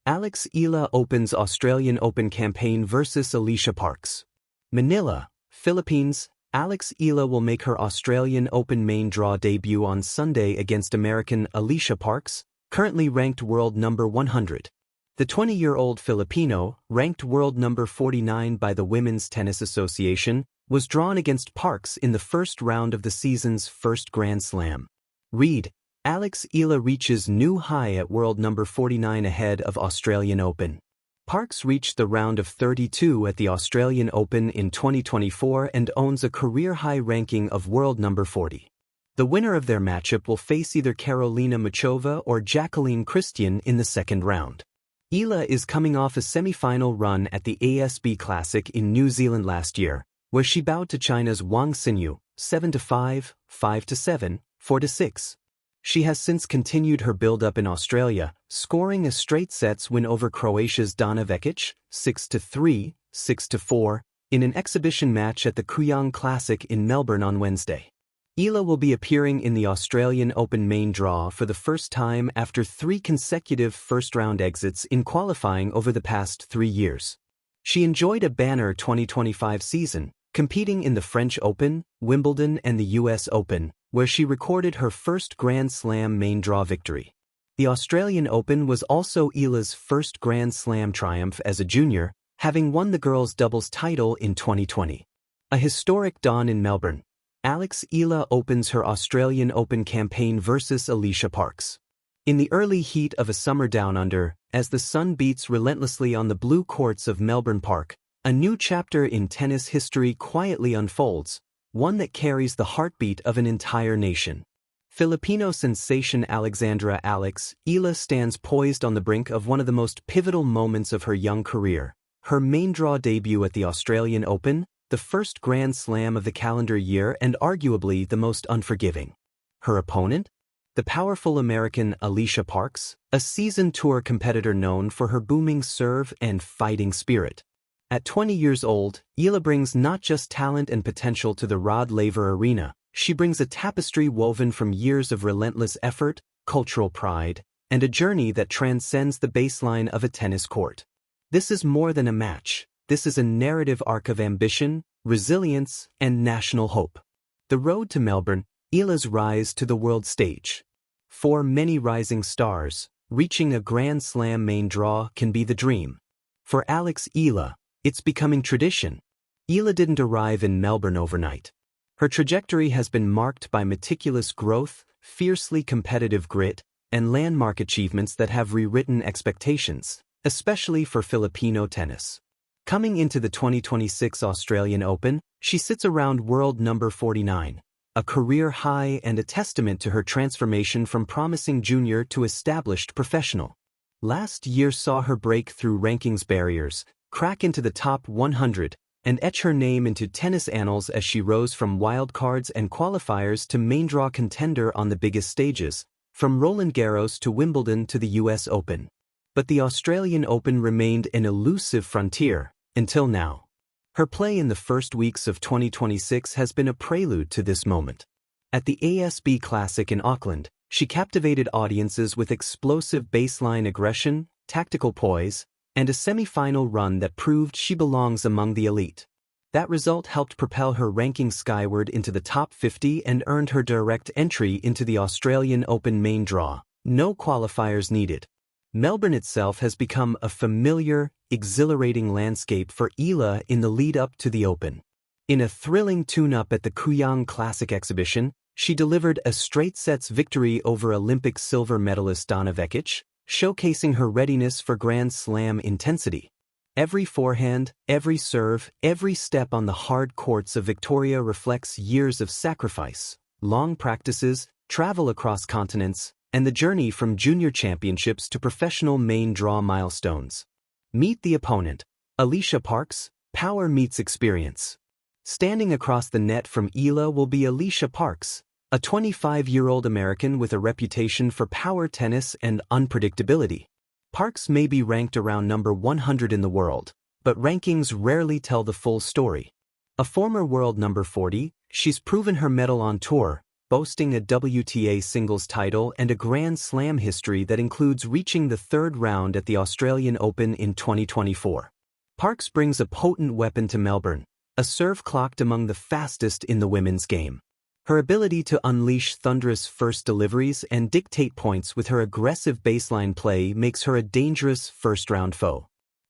Eala opens Australian Open campaign versus Alicia Parks. Manila, Philippines. Eala will make her Australian Open main draw debut on Sunday against American Alicia Parks, currently ranked world number 100. The 20-year-old Filipino, ranked world number 49 by the Women's Tennis Association, was drawn against Parks in the first round of the season's first Grand Slam. Read, Eala reaches new high at world number 49 ahead of Australian Open. Parks reached the round of 32 at the Australian Open in 2024 and owns a career-high ranking of world number 40. The winner of their matchup will face either Karolina Muchova or Jacqueline Christian in the second round. Eala is coming off a semi-final run at the ASB Classic in New Zealand last year, where she bowed to China's Wang Xinyu, 7-5, 5-7, 4-6. She has since continued her build-up in Australia, scoring a straight sets win over Croatia's Dana Vekic, 6-3, 6-4, in an exhibition match at the Kooyong Classic in Melbourne on Wednesday. Eala will be appearing in the Australian Open main draw for the first time after 3 consecutive first-round exits in qualifying over the past 3 years. She enjoyed a banner 2025 season, competing in the French Open, Wimbledon and the US Open, where she recorded her first Grand Slam main draw victory. The Australian Open was also Eala's first Grand Slam triumph as a junior, having won the girls' doubles title in 2020. A historic dawn in Melbourne. Eala opens her Australian Open campaign versus Alicia Parks. In the early heat of a summer down under, as the sun beats relentlessly on the blue courts of Melbourne Park, a new chapter in tennis history quietly unfolds, one that carries the heartbeat of an entire nation. Filipino sensation Alexandra Eala stands poised on the brink of one of the most pivotal moments of her young career, her main draw debut at the Australian Open, the first Grand Slam of the calendar year and arguably the most unforgiving. Her opponent? The powerful American Alicia Parks, a seasoned tour competitor known for her booming serve and fighting spirit. At 20 years old, Eala brings not just talent and potential to the Rod Laver Arena, she brings a tapestry woven from years of relentless effort, cultural pride, and a journey that transcends the baseline of a tennis court. This is more than a match. This is a narrative arc of ambition, resilience, and national hope. The road to Melbourne, Eala's rise to the world stage. For many rising stars, reaching a Grand Slam main draw can be the dream. For Eala, it's becoming tradition. Eala didn't arrive in Melbourne overnight. Her trajectory has been marked by meticulous growth, fiercely competitive grit, and landmark achievements that have rewritten expectations, especially for Filipino tennis. Coming into the 2026 Australian Open, she sits around world number 49, a career high and a testament to her transformation from promising junior to established professional. Last year saw her break through rankings barriers, crack into the top 100, and etch her name into tennis annals as she rose from wildcards and qualifiers to main draw contender on the biggest stages, from Roland Garros to Wimbledon to the US Open. But the Australian Open remained an elusive frontier, until now. Her play in the first weeks of 2026 has been a prelude to this moment. At the ASB Classic in Auckland, she captivated audiences with explosive baseline aggression, tactical poise, and a semi-final run that proved she belongs among the elite. That result helped propel her ranking skyward into the top 50 and earned her direct entry into the Australian Open main draw. No qualifiers needed. Melbourne itself has become a familiar, exhilarating landscape for Eala in the lead-up to the Open. In a thrilling tune-up at the Kooyong Classic exhibition, she delivered a straight-sets victory over Olympic silver medalist Dana Vekic, showcasing her readiness for Grand Slam intensity. Every forehand, every serve, every step on the hard courts of Victoria reflects years of sacrifice, long practices, travel across continents, and the journey from junior championships to professional main draw milestones. Meet the opponent. Alicia Parks, power meets experience. Standing across the net from Eala will be Alicia Parks, a 25-year-old American with a reputation for power tennis and unpredictability. Parks may be ranked around number 100 in the world, but rankings rarely tell the full story. A former world number 40, she's proven her mettle on tour, boasting a WTA singles title and a Grand Slam history that includes reaching the third round at the Australian Open in 2024. Parks brings a potent weapon to Melbourne, a serve clocked among the fastest in the women's game. Her ability to unleash thunderous first deliveries and dictate points with her aggressive baseline play makes her a dangerous first-round foe.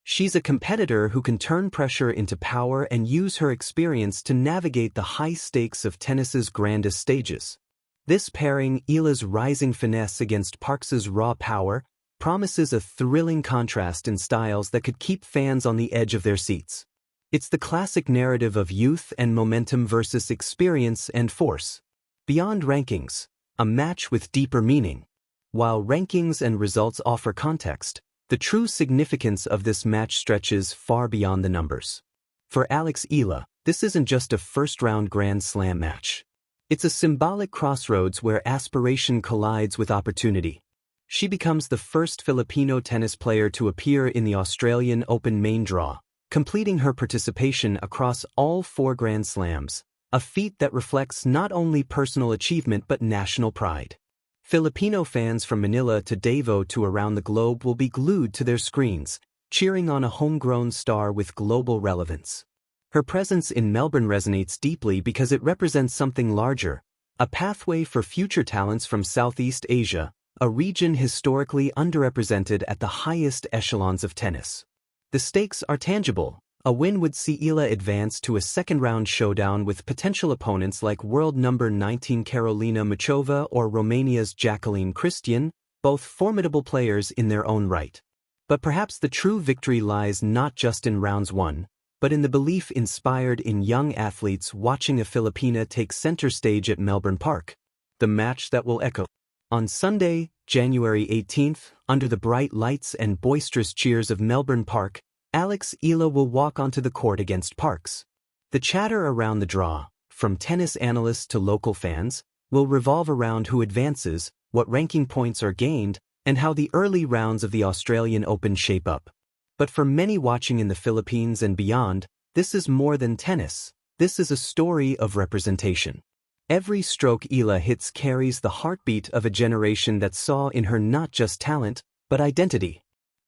She's a competitor who can turn pressure into power and use her experience to navigate the high stakes of tennis's grandest stages. This pairing, Eala's rising finesse against Parks's raw power, promises a thrilling contrast in styles that could keep fans on the edge of their seats. It's the classic narrative of youth and momentum versus experience and force. Beyond rankings, a match with deeper meaning. While rankings and results offer context, the true significance of this match stretches far beyond the numbers. For Eala, this isn't just a first-round Grand Slam match. It's a symbolic crossroads where aspiration collides with opportunity. She becomes the first Filipino tennis player to appear in the Australian Open main draw, completing her participation across all 4 Grand Slams, a feat that reflects not only personal achievement but national pride. Filipino fans from Manila to Davao to around the globe will be glued to their screens, cheering on a homegrown star with global relevance. Her presence in Melbourne resonates deeply because it represents something larger, a pathway for future talents from Southeast Asia, a region historically underrepresented at the highest echelons of tennis. The stakes are tangible. A win would see Eala advance to a second-round showdown with potential opponents like world number 19 Carolina Muchova or Romania's Jacqueline Christian, both formidable players in their own right. But perhaps the true victory lies not just in rounds won, but in the belief inspired in young athletes watching a Filipina take center stage at Melbourne Park. The match that will echo. On Sunday, January 18th, under the bright lights and boisterous cheers of Melbourne Park, Eala will walk onto the court against Parks. The chatter around the draw, from tennis analysts to local fans, will revolve around who advances, what ranking points are gained, and how the early rounds of the Australian Open shape up. But for many watching in the Philippines and beyond, this is more than tennis. This is a story of representation. Every stroke Eala hits carries the heartbeat of a generation that saw in her not just talent, but identity.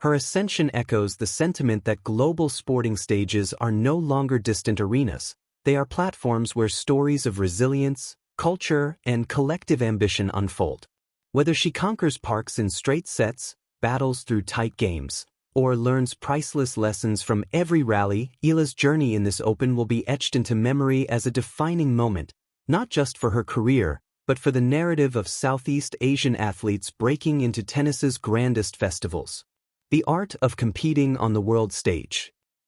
Her ascension echoes the sentiment that global sporting stages are no longer distant arenas. They are platforms where stories of resilience, culture, and collective ambition unfold. Whether she conquers Parks in straight sets, battles through tight games, or learns priceless lessons from every rally, Eala's journey in this Open will be etched into memory as a defining moment, not just for her career, but for the narrative of Southeast Asian athletes breaking into tennis's grandest festivals. The art of competing on the world stage.